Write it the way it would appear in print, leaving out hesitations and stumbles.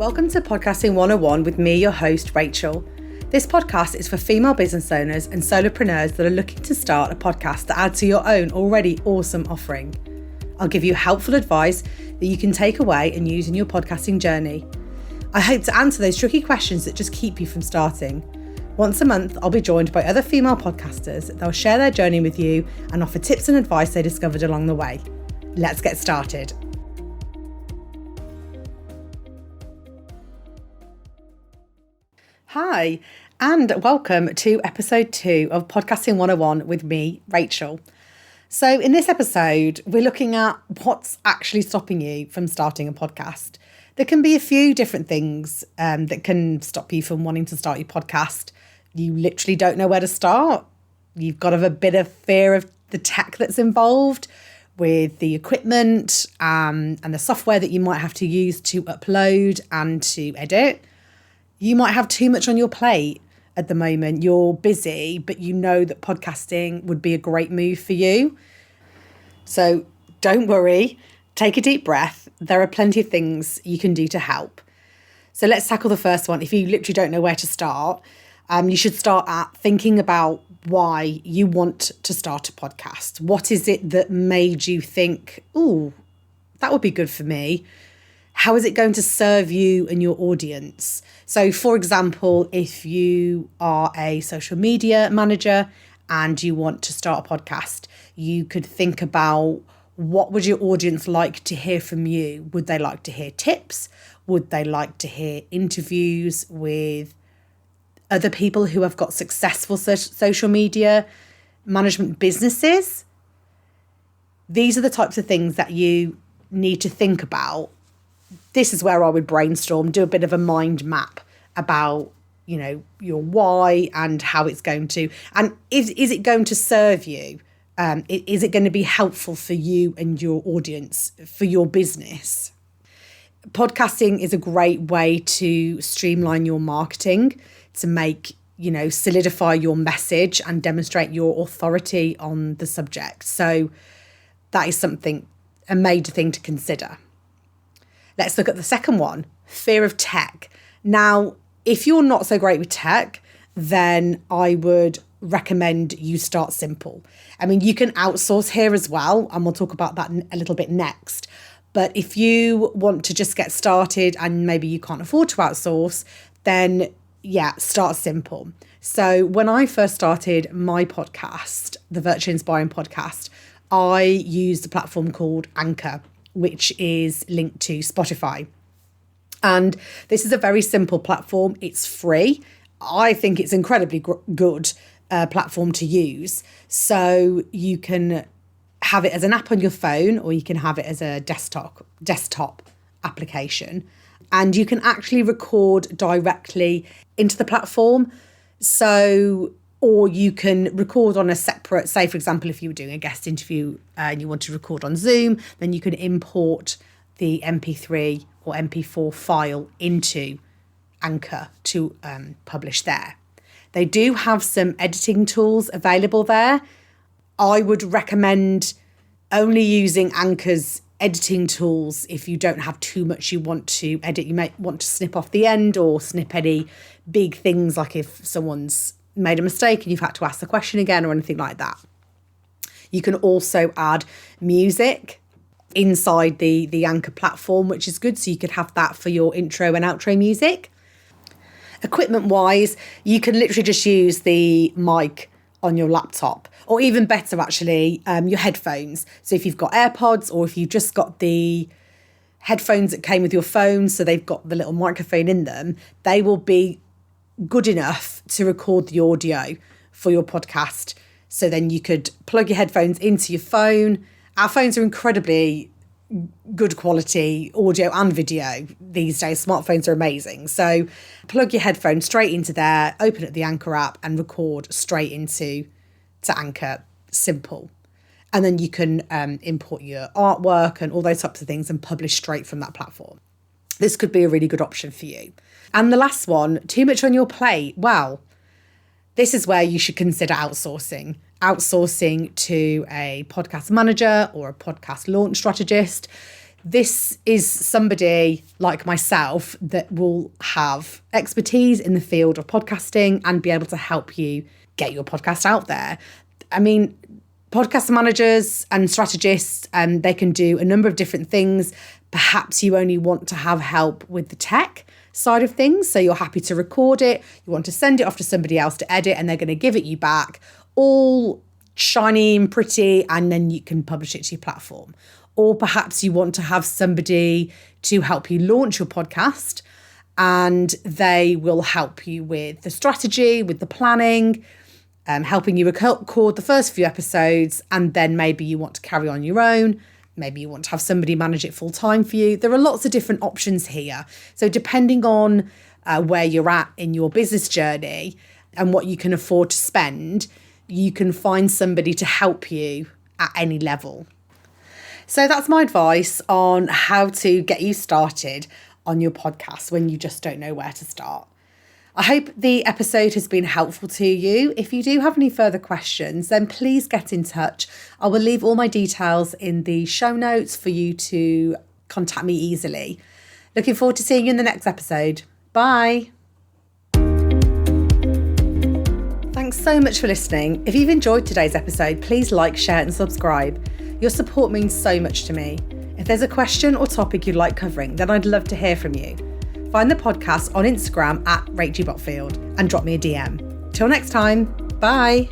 Welcome to Podcasting 101 with me, your host, Rachel. This podcast is for female business owners and solopreneurs that are looking to start a podcast that adds to your own already awesome offering. I'll give you helpful advice that you can take away and use in your podcasting journey. I hope to answer those tricky questions that just keep you from starting. Once a month, I'll be joined by other female podcasters. They'll share their journey with you and offer tips and advice they discovered along the way. Let's get started. Hi, and welcome to episode 2 of Podcasting 101 with me, Rachel. So in this episode, we're looking at what's actually stopping you from starting a podcast. There can be a few different things that can stop you from wanting to start your podcast. You literally don't know where to start. You've got a bit of fear of the tech that's involved with the equipment and the software that you might have to use to upload and to edit. You might have too much on your plate at the moment. You're busy, but you know that podcasting would be a great move for you. So don't worry, take a deep breath. There are plenty of things you can do to help. So let's tackle the first one. If you literally don't know where to start, you should start at thinking about why you want to start a podcast. What is it that made you think, oh, that would be good for me? How is it going to serve you and your audience? So, for example, if you are a social media manager and you want to start a podcast, you could think about what would your audience like to hear from you? Would they like to hear tips? Would they like to hear interviews with other people who have got successful social media management businesses? These are the types of things that you need to think about. This is where I would brainstorm, do a bit of a mind map about, your why and how it's going to, and is it going to serve you? Is it going to be helpful for you and your audience, for your business? Podcasting is a great way to streamline your marketing, to make, solidify your message and demonstrate your authority on the subject. So that is a major thing to consider. Let's look at the second one, fear of tech. Now, if you're not so great with tech, then I would recommend you start simple. I mean, you can outsource here as well, and we'll talk about that a little bit next. But if you want to just get started and maybe you can't afford to outsource, then start simple. So when I first started my podcast, the Virtually Inspiring podcast, I used a platform called Anchor, which is linked to Spotify. And this is a very simple platform. It's free. I think it's incredibly good platform to use. So you can have it as an app on your phone, or you can have it as a desktop application. And you can actually record directly into the platform. Or you can record on a separate, say, for example, if you were doing a guest interview and you want to record on Zoom, then you can import the MP3 or MP4 file into Anchor to publish there. They do have some editing tools available there. I would recommend only using Anchor's editing tools if you don't have too much you want to edit. You might want to snip off the end or snip any big things, like if someone's made a mistake and you've had to ask the question again or anything like that. You can also add music inside the Anchor platform, which is good. So you could have that for your intro and outro music. Equipment wise, you can literally just use the mic on your laptop, or even better actually, your headphones. So if you've got AirPods, or if you've just got the headphones that came with your phone, so they've got the little microphone in them, they will be good enough to record the audio for your podcast. So then you could plug your headphones into your phone. Our phones are incredibly good quality audio and video these days. Smartphones are amazing. So plug your headphones straight into there, open up the Anchor app and record straight into Anchor. Simple. And then you can import your artwork and all those types of things and publish straight from that platform. This could be a really good option for you. And the last one, too much on your plate. Well, this is where you should consider outsourcing. Outsourcing to a podcast manager or a podcast launch strategist. This is somebody like myself that will have expertise in the field of podcasting and be able to help you get your podcast out there. I mean, podcast managers and strategists, they can do a number of different things. Perhaps you only want to have help with the tech side of things. So you're happy to record it. You want to send it off to somebody else to edit, and they're going to give it you back all shiny and pretty, and then you can publish it to your platform. Or perhaps you want to have somebody to help you launch your podcast, and they will help you with the strategy, with the planning, helping you record the first few episodes, and then maybe you want to carry on your own. Maybe you want to have somebody manage it full time for you. There are lots of different options here. So depending on where you're at in your business journey and what you can afford to spend, you can find somebody to help you at any level. So that's my advice on how to get you started on your podcast when you just don't know where to start. I hope the episode has been helpful to you. If you do have any further questions, then please get in touch. I will leave all my details in the show notes for you to contact me easily. Looking forward to seeing you in the next episode. Bye. Thanks so much for listening. If you've enjoyed today's episode, please like, share and subscribe. Your support means so much to me. If there's a question or topic you'd like covering, then I'd love to hear from you. Find the podcast on Instagram @RachelBotfield and drop me a DM. Till next time, bye.